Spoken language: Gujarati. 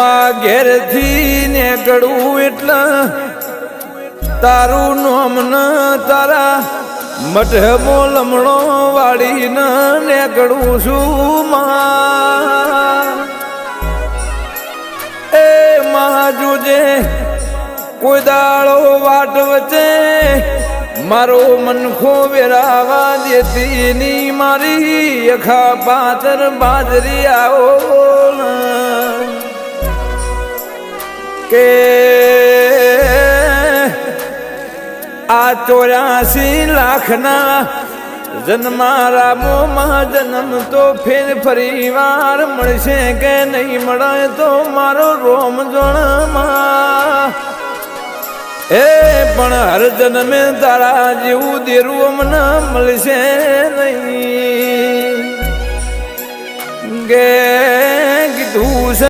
માં ઘેરથી નીકળું એટલે તારું નામ ન તારા મઢમો લમણો વાળીને નીકળું છું માં એ માં જોજે કોઈ દાળો વાટ વચ્ચે મારો મનખો વેરાવા દેતી ની મારી અખા પાતર બાજરી આવો કે આ 84 લાખના જન્મારામોમાં જન્મ તો ફેર ફરી વાર મળશે કે નહીં મળે તો મારો રોમ જોણમાં એ પણ હર જન્મે તારા જેવું દેરું મને મળશે નહીં ગે કીધું